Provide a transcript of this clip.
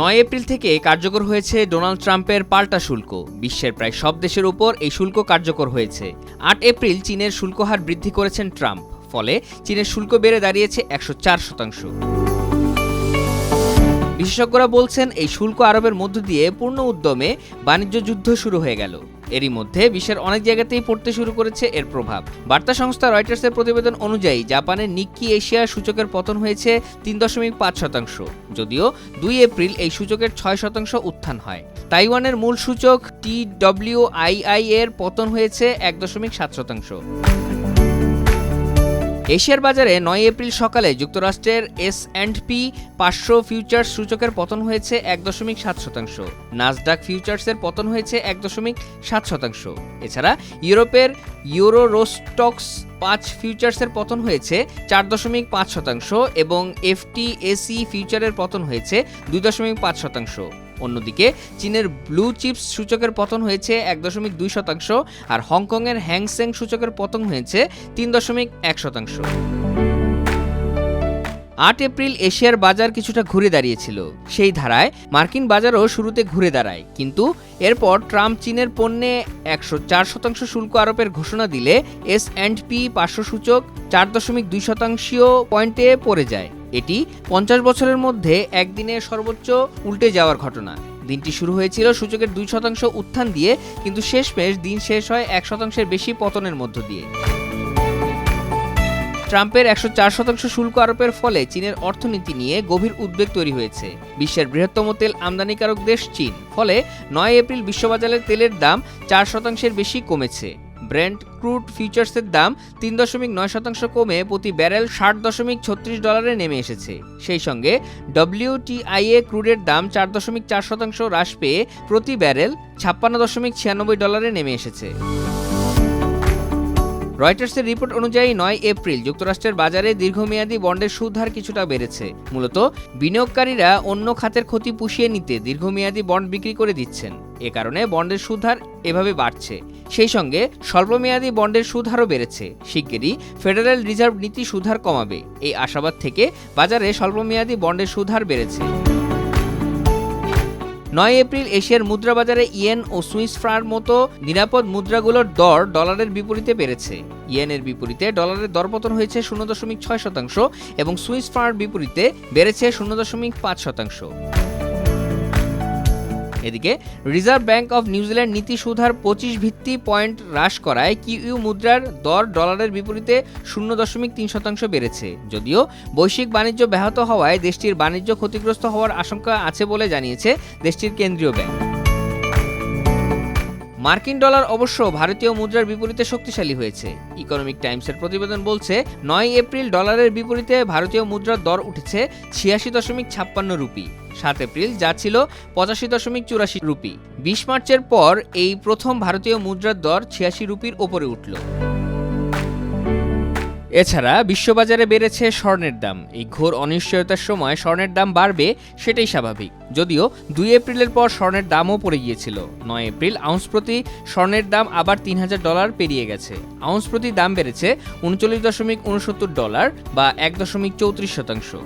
9 April থেকে কার্যকর হয়েছে ডোনাল্ড ট্রাম্পের পাল্টা শুল্ক। বিশ্বের প্রায় সব দেশের উপর এই শুল্ক কার্যকর হয়েছে। 8 এপ্রিল চীনের শুল্ক হার বৃদ্ধি করেছেন ট্রাম্প, ফলে চীনের শুল্ক বেড়ে দাঁড়িয়েছে 104%। বিশেষজ্ঞরা বলছেন এই শুল্ক আরোপের মধ্য দিয়ে পূর্ণ উদ্যমে বাণিজ্য যুদ্ধ শুরু হয়ে গেল। এরই মধ্যে বিশ্বের অনেক জায়গাতেই পড়তে শুরু করেছে এর প্রভাব। বার্তা সংস্থা রয়টার্সের প্রতিবেদন অনুযায়ী জাপানের নিক্কি এশিয়া সূচকের পতন হয়েছে 3.5%, যদিও 2 এপ্রিল এই সূচকের 6% উত্থান হয়। তাইওয়ানের মূল সূচক TWII এর পতন হয়েছে 1.7%। এশিয়ার বাজারে 9 এপ্রিল সকালে যুক্তরাষ্ট্রের S&P 500 ফিউচার্স সূচকের পতন হয়েছে 1.7%, নাসডাক ফিউচার্সের পতন হয়েছে 1.7%। এছাড়া ইউরোপের ইউরোস্টক্স 5 ফিউচার্সের পতন হয়েছে 4.5% এবং FTSE ফিউচারের পতন হয়েছে 2.5%। অন্যদিকে চীনের ব্লু চিপস সূচকের পতন হয়েছে 1.2% আর হংকংয়ের হ্যাংসেং সূচকের পতন হয়েছে 3.1%। 8 এপ্রিল এশিয়ার বাজার কিছুটা ঘুরে দাঁড়িয়েছিল। সেই ধারায় মার্কিন বাজারও শুরুতে ঘুরে দাঁড়ায়, কিন্তু এরপর ট্রাম্প চীনের পণ্যে 104% শুল্ক আরোপের ঘোষণা দিলে S&P 500 সূচক 4.2% পয়েন্টে পড়ে যায়। এটি 50 বছরের মধ্যে একদিনে সর্বোচ্চ উল্টে যাওয়ার ঘটনা। দিনটি শুরু হয়েছিল সূচকের 2% উত্থান দিয়ে, কিন্তু শেষমেশ দিন শেষ হয় 1%-এর বেশি পতনের মধ্য দিয়ে। ট্রাম্পের 104% শুল্ক আরোপের ফলে চীনের অর্থনীতি নিয়ে গভীর উদ্বেগ তৈরি হয়েছে। বিশ্বের বৃহত্তম তেল আমদানিকারক দেশ চীন, ফলে 9 এপ্রিল বিশ্ববাজারে তেলের দাম 4%-এর বেশি কমেছে। ব্রেন্ট ক্রুড ফিউচার্সের দাম 3.9% কমে প্রতি ব্যারেল $60.36 নেমে এসেছে। সেই সঙ্গে WTI ক্রুডের দাম 4.4% হ্রাস পেয়ে প্রতি ব্যারেল $56.96 নেমে এসেছে। রয়টার্সের রিপোর্ট অনুযায়ী 9 এপ্রিল যুক্তরাষ্ট্রের বাজারে দীর্ঘমেয়াদী বন্ডের সুদ হার কিছুটা বেড়েছে। মূলত বিনিয়োগকারীরা অন্য খাতের ক্ষতি পুষিয়ে নিতে দীর্ঘমেয়াদী বন্ড বিক্রি করে দিচ্ছেন। এ কারণে বন্ডের সুদ হার এভাবে বাড়ছে। সেই সঙ্গে স্বল্পমেয়াদী বন্ডের সুদ হারও বেড়েছে। শিগগিরই ফেডারেল রিজার্ভ নীতি সুদ হার কমাবে, এই আশাবাদ থেকে বাজারে স্বল্পমেয়াদী বন্ডের সুদ হার বেড়েছে। 9 এপ্রিল এশিয়ার মুদ্রা বাজারে ইয়েন ও সুইস ফ্রাঁর মতো নিরাপদ মুদ্রাগুলোর দর ডলারের বিপরীতে বেড়েছে। ইয়েনের বিপরীতে ডলারের দরপতন হয়েছে 0.6% এবং সুইস ফ্রাঁর বিপরীতে বেড়েছে 0.5%। এদিকে রিজার্ভ ব্যাংক অব নিউজিল্যান্ড নীতি সুদ হার 25 ভিত্তি পয়েন্ট হ্রাস করায় কিইউ মুদ্রার দর ডলারের বিপরীতে 0.3% বেড়েছে। যদিও বৈশ্বিক বাণিজ্য ব্যাহত হওয়ায় দেশটির বাণিজ্য ক্ষতিগ্রস্ত হওয়ার আশঙ্কা আছে বলে জানিয়েছে দেশটির কেন্দ্রীয় ব্যাংক। মার্কিন ডলার অবশ্য ভারতীয় মুদ্রার বিপরীতে শক্তিশালী হয়েছে। ইকোনমিক টাইমসের প্রতিবেদন বলছে 9 এপ্রিল ডলারের বিপরীতে ভারতীয় মুদ্রার দর উঠেছে 86.56 রুপি। 7 এপ্রিল যা ছিল 85.84 রুপি। 20 মার্চের পর এই প্রথম ভারতীয় মুদ্রার দর 86 রুপির ওপরে উঠল। এছাড়া বিশ্ববাজারে বেড়েছে স্বর্ণের দাম। এই ঘোর অনিশ্চয়তার সময় স্বর্ণের দাম বাড়বে, সেটাই স্বাভাবিক। যদিও 2 এপ্রিলের পর স্বর্ণের দামও পড়ে গিয়েছিল। 9 এপ্রিল আউন্স প্রতি স্বর্ণের দাম আবার $3000 পেরিয়ে গেছে। আউন্স প্রতি দাম বেড়েছে $39.69 বা 1.34%।